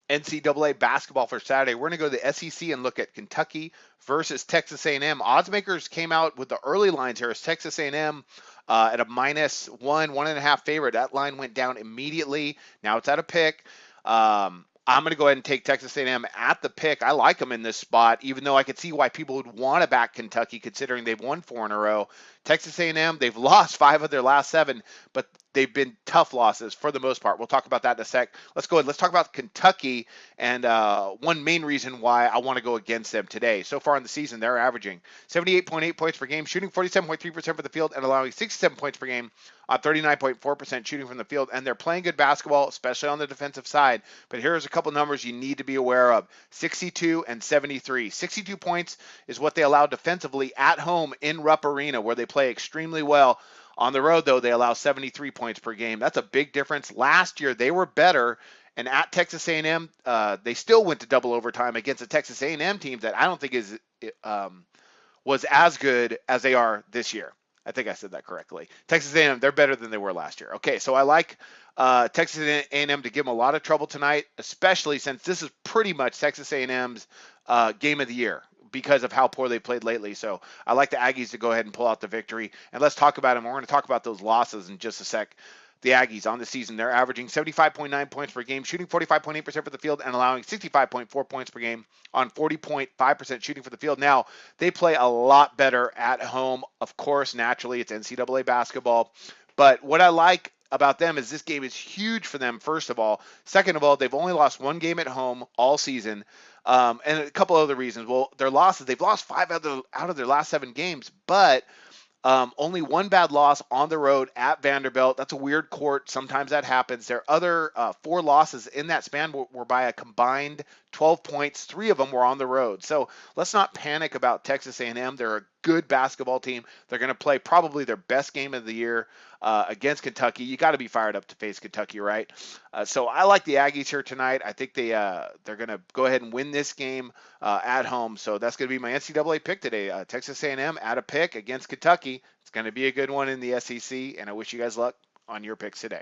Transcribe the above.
NCAA basketball for Saturday. We're going to go to the SEC and look at Kentucky versus Texas A&M. Odds makers came out with the early lines here as Texas A&M at a -1.5 favorite. That line went down immediately. Now it's at a pick. I'm going to go ahead and take Texas A&M at the pick. I like them in this spot, even though I could see why people would want to back Kentucky, considering they've won 4 in a row. Texas A&M, they've lost 5 of their last 7, but they've been tough losses for the most part. We'll talk about that in a sec. Let's go ahead. Let's talk about Kentucky and one main reason why I want to go against them today. So far in the season, they're averaging 78.8 points per game, shooting 47.3% from the field, and allowing 67 points per game on 39.4% shooting from the field. And they're playing good basketball, especially on the defensive side. But here's a couple numbers you need to be aware of: 62 and 73. 62 points is what they allow defensively at home in Rupp Arena, where they play extremely well. On the road, though, they allow 73 points per game. That's a big difference. Last year, they were better, and at Texas A&M, they still went to double overtime against a Texas A&M team that I don't think was as good as they are this year. I think I said that correctly. Texas A&M, they're better than they were last year. Okay, so I like Texas A&M to give them a lot of trouble tonight, especially since this is pretty much Texas A&M's game of the year, because of how poor they played lately. So I like the Aggies to go ahead and pull out the victory. And let's talk about them. We're going to talk about those losses in just a sec. The Aggies on the season, they're averaging 75.9 points per game, shooting 45.8% for the field, and allowing 65.4 points per game on 40.5% shooting for the field. Now, they play a lot better at home. Of course, naturally, it's NCAA basketball. But what I like about them is this game is huge for them, first of all. Second of all, they've only lost 1 game at home all season. And a couple other reasons. Well, their losses, they've lost 5 out of their last 7 games, but only 1 bad loss on the road at Vanderbilt. That's a weird court. Sometimes that happens. Their other 4 losses in that span were by a combined 12 points. 3 of them were on the road. So let's not panic about Texas A&M. They're a good basketball team. They're going to play probably their best game of the year against Kentucky. You got to be fired up to face Kentucky, right? So I like the Aggies here tonight. I think they're going to go ahead and win this game at home. So that's going to be my NCAA pick today. Texas A&M at a pick against Kentucky. It's going to be a good one in the SEC, and I wish you guys luck on your picks today.